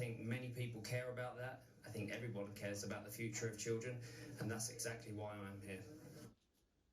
think many people care about that. I think everyone cares about the future of children, and that's exactly why I'm here.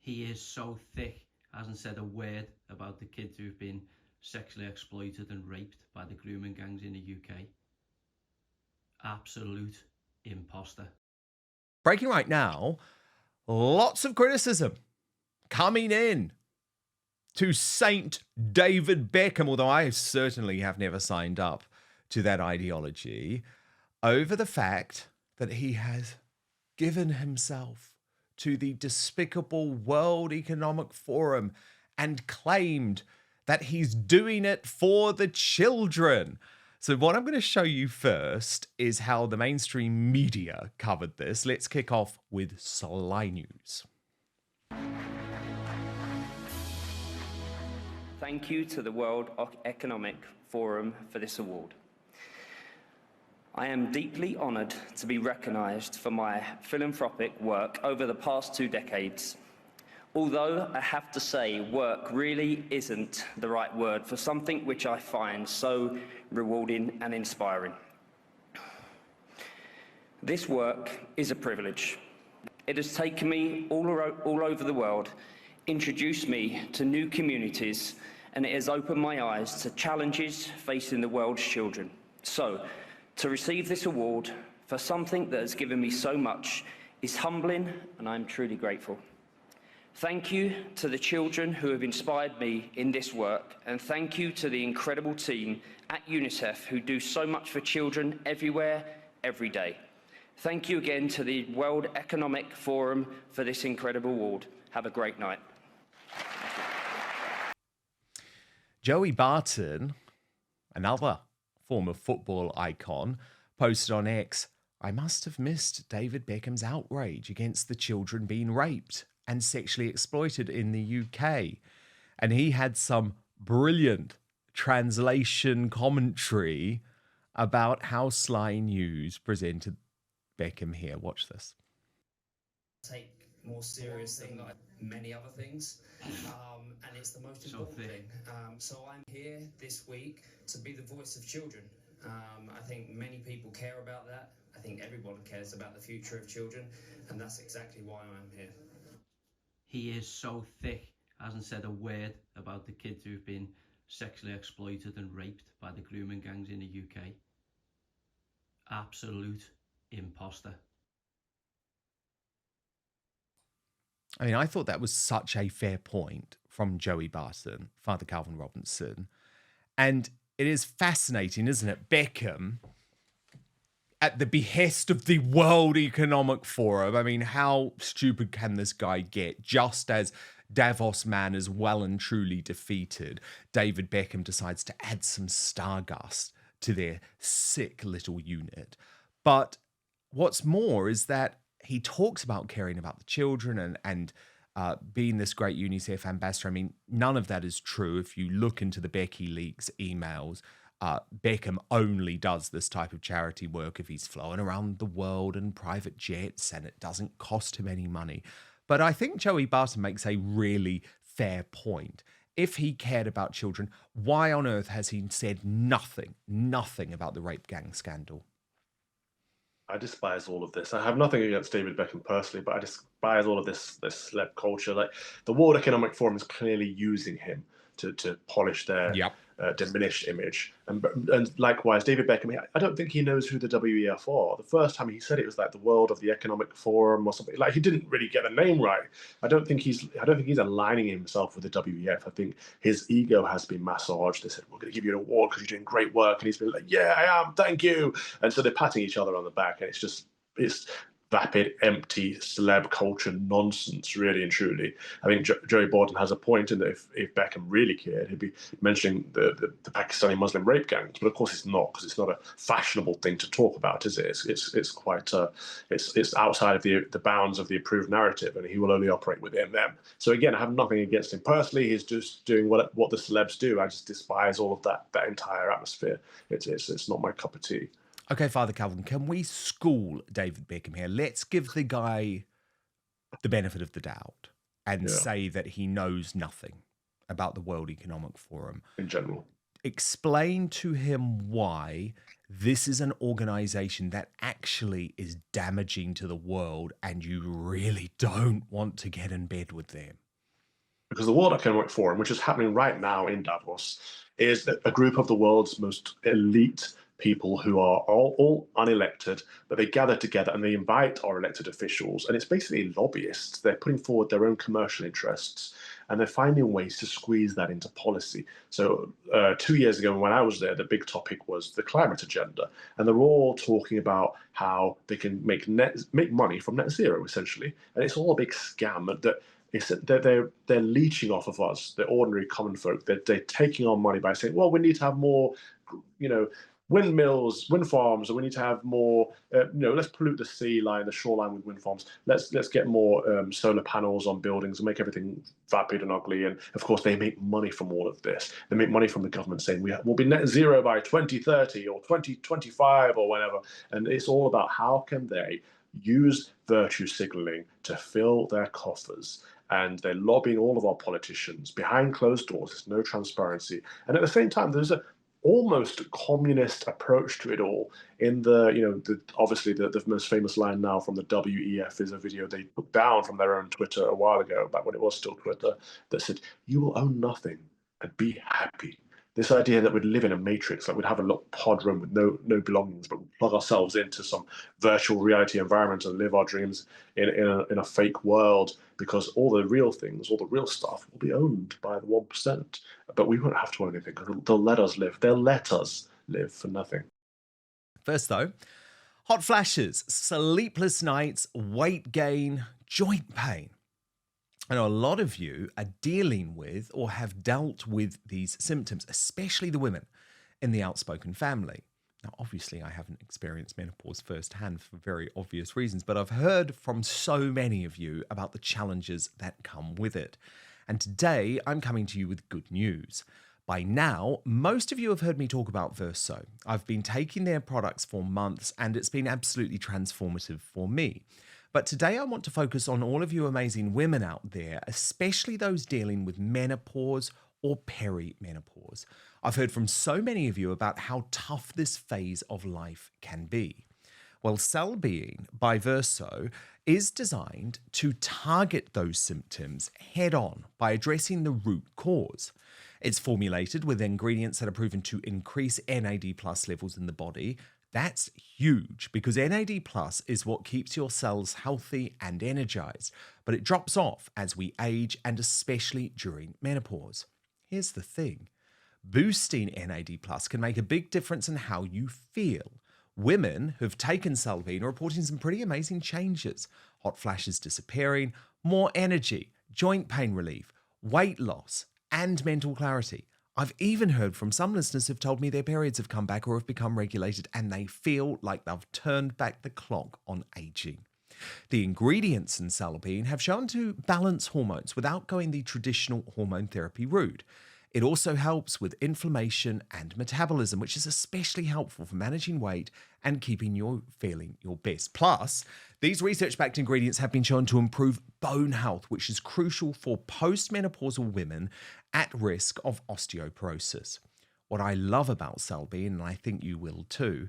He is so thick, hasn't said a word about the kids who've been sexually exploited and raped by the grooming gangs in the UK. Absolute imposter. Breaking right now, lots of criticism coming in to Saint David Beckham, although I certainly have never signed up to that ideology, over the fact that he has given himself to the despicable World Economic Forum and claimed that he's doing it for the children. So what I'm going to show you first is how the mainstream media covered this. Let's kick off with Sly News. Thank you to the World Economic Forum for this award. I am deeply honoured to be recognised for my philanthropic work over the past 2 decades. Although I have to say work really isn't the right word for something which I find so rewarding and inspiring. This work is a privilege. It has taken me all over the world, introduced me to new communities, and it has opened my eyes to challenges facing the world's children. So, to receive this award for something that has given me so much is humbling, and I'm truly grateful. Thank you to the children who have inspired me in this work, and thank you to the incredible team at UNICEF who do so much for children everywhere, every day. Thank you again to the World Economic Forum for this incredible award. Have a great night. Joey Barton, another former football icon, posted on X, "I must have missed David Beckham's outrage against the children being raped and sexually exploited in the UK." And he had some brilliant translation commentary about how Sly News presented Beckham here. Watch this. Take more seriously like many other things, and it's the most important thing. So I'm here this week to be the voice of children. I think many people care about that. I think everyone cares about the future of children, and that's exactly why I'm here. He is so thick, hasn't said a word about the kids who've been sexually exploited and raped by the grooming gangs in the UK. Absolute imposter. I mean, I thought that was such a fair point from Joey Barton, Father Calvin Robinson. And it is fascinating, isn't it? Beckham, at the behest of the World Economic Forum. I mean, how stupid can this guy get? Just as Davos Man is well and truly defeated, David Beckham decides to add some Stargust to their sick little unit. But what's more is that he talks about caring about the children and being this great UNICEF ambassador. I mean, none of that is true. If you look into the Becky Leaks emails, Beckham only does this type of charity work if he's flowing around the world in private jets and it doesn't cost him any money. But I think Joey Barton makes a really fair point. If he cared about children, why on earth has he said nothing about the rape gang scandal? I despise all of this. I have nothing against David Beckham personally, but I despise all of this celeb culture. Like, the World Economic Forum is clearly using him to polish their diminished image. And likewise, David Beckham, I don't think he knows who the WEF are. The first time he said it was like the World of the Economic Forum or something. Like, he didn't really get the name right. I don't think he's aligning himself with the WEF. I think his ego has been massaged. They said, "We're going to give you an award because you're doing great work," and he's been like, "Yeah, I am. Thank you." And so they're patting each other on the back, and it's vapid, empty celeb culture nonsense, really and truly. I think Joey Barton has a point in that if Beckham really cared, he'd be mentioning the Pakistani Muslim rape gangs. But of course, it's not, because it's not a fashionable thing to talk about, is it? It's quite it's outside of the bounds of the approved narrative, and he will only operate within them. So again, I have nothing against him personally. He's just doing what the celebs do. I just despise all of that entire atmosphere. It's not my cup of tea. Okay, Father Calvin, can we school David Beckham here? Let's give the guy the benefit of the doubt and say that he knows nothing about the World Economic Forum. In general. Explain to him why this is an organization that actually is damaging to the world, and you really don't want to get in bed with them. Because the World Economic Forum, which is happening right now in Davos, is a group of the world's most elite people who are all unelected, but they gather together and they invite our elected officials. And it's basically lobbyists. They're putting forward their own commercial interests, and they're finding ways to squeeze that into policy. So 2 years ago, when I was there, the big topic was the climate agenda. And they're all talking about how they can make money from net zero, essentially. And it's all a big scam that they're leeching off of us, the ordinary common folk. They're taking our money by saying, well, we need to have more, windmills, wind farms, and we need to have more, let's pollute the sea line, the shoreline with wind farms. Let's get more solar panels on buildings and make everything vapid and ugly. And of course, they make money from all of this. They make money from the government saying we'll be net zero by 2030 or 2025 or whatever. And it's all about how can they use virtue signaling to fill their coffers. And they're lobbying all of our politicians behind closed doors. There's no transparency. And at the same time, there's a almost communist approach to it all. In obviously the most famous line now from the WEF is a video they took down from their own Twitter a while ago, back when it was still Twitter, that said, "You will own nothing and be happy." This idea that we'd live in a matrix, like we'd have a little pod room with no belongings, but we'd plug ourselves into some virtual reality environment and live our dreams in a fake world, because all the real things, all the real stuff will be owned by the 1%. But we won't have to own anything because they'll let us live. They'll let us live for nothing. First though, hot flashes, sleepless nights, weight gain, joint pain. I know a lot of you are dealing with or have dealt with these symptoms, especially the women in the Outspoken family. Now, obviously, I haven't experienced menopause firsthand for very obvious reasons, but I've heard from so many of you about the challenges that come with it. And today, I'm coming to you with good news. By now, most of you have heard me talk about Verso. I've been taking their products for months, and it's been absolutely transformative for me. But today I want to focus on all of you amazing women out there, especially those dealing with menopause or perimenopause. I've heard from so many of you about how tough this phase of life can be. Well, Cell Being by Verso is designed to target those symptoms head on by addressing the root cause. It's formulated with ingredients that are proven to increase NAD+ levels in the body. That's huge because NAD+ is what keeps your cells healthy and energized, but it drops off as we age and especially during menopause. Here's the thing. Boosting NAD+ can make a big difference in how you feel. Women who've taken Cellbene are reporting some pretty amazing changes. Hot flashes disappearing, more energy, joint pain relief, weight loss, and mental clarity. I've even heard from some listeners who've told me their periods have come back or have become regulated and they feel like they've turned back the clock on aging. The ingredients in Cellbene have shown to balance hormones without going the traditional hormone therapy route. It also helps with inflammation and metabolism, which is especially helpful for managing weight and keeping you feeling your best. Plus, these research-backed ingredients have been shown to improve bone health, which is crucial for postmenopausal women at risk of osteoporosis. What I love about Cellbene, and I think you will too,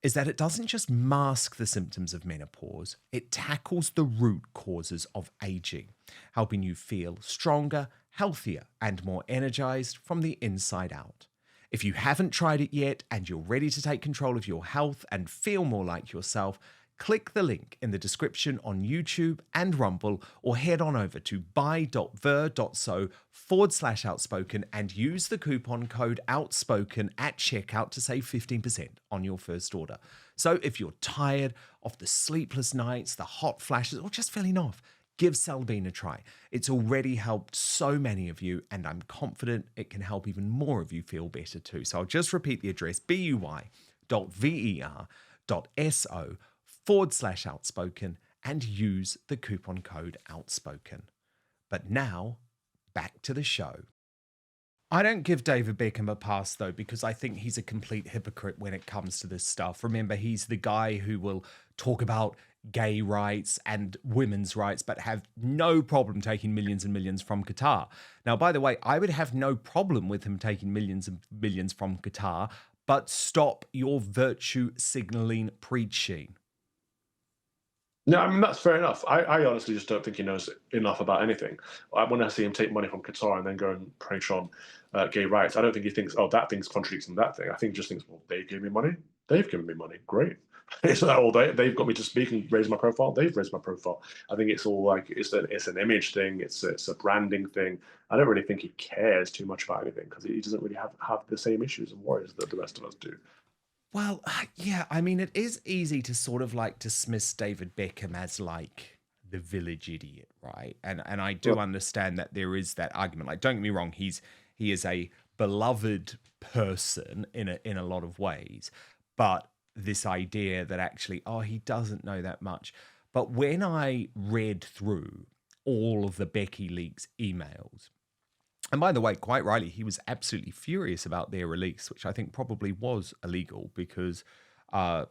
is that it doesn't just mask the symptoms of menopause, it tackles the root causes of aging, helping you feel stronger, healthier, and more energized from the inside out. If you haven't tried it yet and you're ready to take control of your health and feel more like yourself, click the link in the description on YouTube and Rumble, or head on over to buy.ver.so/outspoken and use the coupon code outspoken at checkout to save 15% on your first order. So if you're tired of the sleepless nights, the hot flashes, or just feeling off, give Cellbene a try. It's already helped so many of you, and I'm confident it can help even more of you feel better too. So I'll just repeat the address, buy.ver.so/outspoken, and use the coupon code outspoken. But now, back to the show. I don't give David Beckham a pass though, because I think he's a complete hypocrite when it comes to this stuff. Remember, he's the guy who will talk about gay rights and women's rights, but have no problem taking millions and millions from Qatar. Now, by the way, I would have no problem with him taking millions and millions from Qatar, but stop your virtue signaling preaching. No, I mean, that's fair enough. I honestly just don't think he knows enough about anything. When I see him take money from Qatar and then go and preach on gay rights, I don't think he thinks, oh, that thing's contradicting that thing. I think he just thinks, well, they gave me money. They've given me money. Great. It's that all they've got me to speak and raise my profile. They've raised my profile. I think it's all like it's an image thing. It's a branding thing. I don't really think he cares too much about anything because he doesn't really have the same issues and worries that the rest of us do. Well, yeah, I mean, it is easy to sort of like dismiss David Beckham as like the village idiot, right? And I do understand that there is that argument. Like, don't get me wrong, he is a beloved person in a lot of ways, but this idea that actually, oh, he doesn't know that much. But when I read through all of the Becky Leaks emails, and by the way, quite rightly, he was absolutely furious about their release, which I think probably was illegal because, that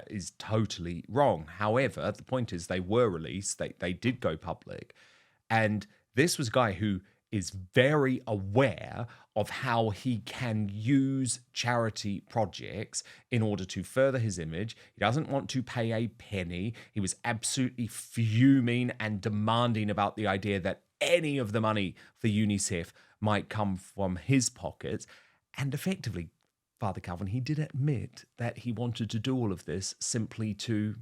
is totally wrong. However, the point is they were released. They did go public. And this was a guy who is very aware of how he can use charity projects in order to further his image. He doesn't want to pay a penny. He was absolutely fuming and demanding about the idea that any of the money for UNICEF might come from his pockets. And effectively, Father Calvin, he did admit that he wanted to do all of this simply to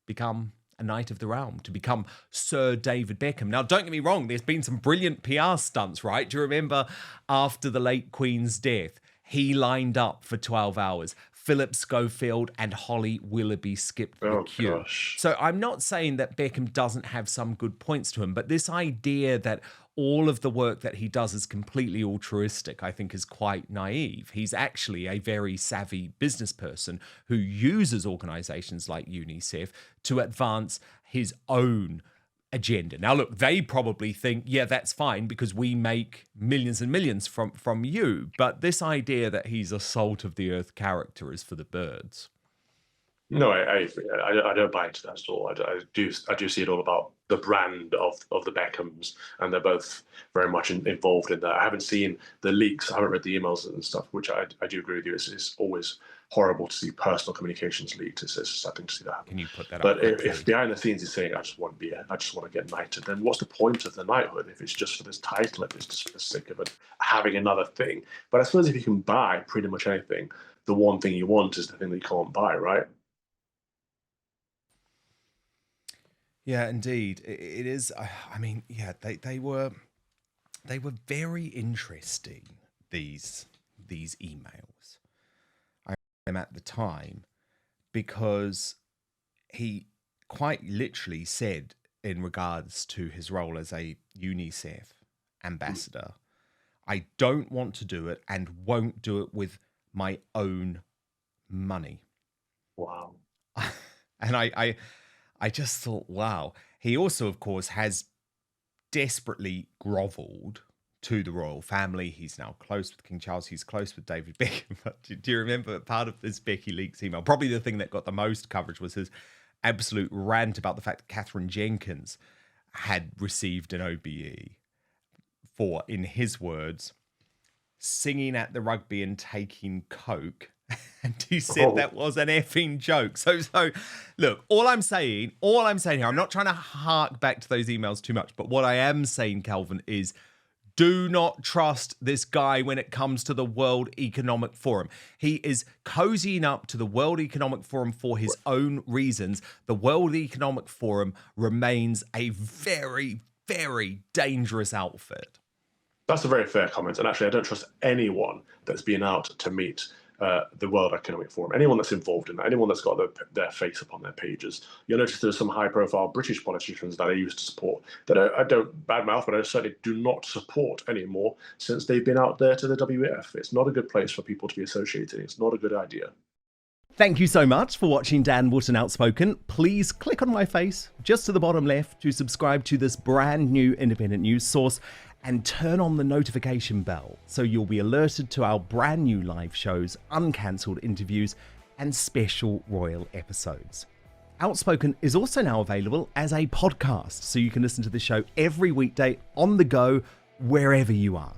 become a knight of the realm, to become Sir David Beckham. Now, don't get me wrong, there's been some brilliant PR stunts, right? Do you remember after the late Queen's death, he lined up for 12 hours. Philip Schofield and Holly Willoughby skipped the queue. Gosh. So I'm not saying that Beckham doesn't have some good points to him, but this idea that all of the work that he does is completely altruistic, I think is quite naive. He's actually a very savvy business person who uses organizations like UNICEF to advance his own agenda. Now, look, they probably think, yeah, that's fine because we make millions and millions from you. But this idea that he's a salt of the earth character is for the birds. No, I don't buy into that at all. I do see it all about the brand of the Beckhams, and they're both very much involved in that. I haven't seen the leaks. I haven't read the emails and stuff, which I do agree with you. It's always horrible to see personal communications leaked. It's something to see that happen. Can you put that But up? if behind the scenes he's saying, I just want to get knighted, then what's the point of the knighthood if it's just for this title, if it's just for the sake of it, having another thing? But I suppose if you can buy pretty much anything, the one thing you want is the thing that you can't buy, right? Yeah, indeed. It is. I mean, yeah, they were very interesting, these emails. I read them at the time because he quite literally said in regards to his role as a UNICEF ambassador, I don't want to do it and won't do it with my own money. Wow. And I just thought, wow. He also, of course, has desperately groveled to the royal family. He's now close with King Charles. He's close with David Beckham. But do you remember part of this Becky Leaks email? Probably the thing that got the most coverage was his absolute rant about the fact that Catherine Jenkins had received an OBE for, in his words, singing at the rugby and taking coke. And he said that was an effing joke. So look, all I'm saying here, I'm not trying to hark back to those emails too much, but what I am saying, Calvin, is do not trust this guy when it comes to the World Economic Forum. He is cozying up to the World Economic Forum for his own reasons. The World Economic Forum remains a very, very dangerous outfit. That's a very fair comment. And actually, I don't trust anyone that's been out to meet the World Economic Forum. Anyone that's involved in that, anyone that's got their face up on their pages. You'll notice there's some high-profile British politicians that I used to support that I don't badmouth, but I certainly do not support anymore since they've been out there to the WEF. It's not a good place for people to be associated. It's not a good idea. Thank you so much for watching Dan Wootton Outspoken. Please click on my face just to the bottom left to subscribe to this brand new independent news source and turn on the notification bell so you'll be alerted to our brand new live shows, uncancelled interviews, and special royal episodes. Outspoken is also now available as a podcast, so you can listen to the show every weekday on the go, wherever you are.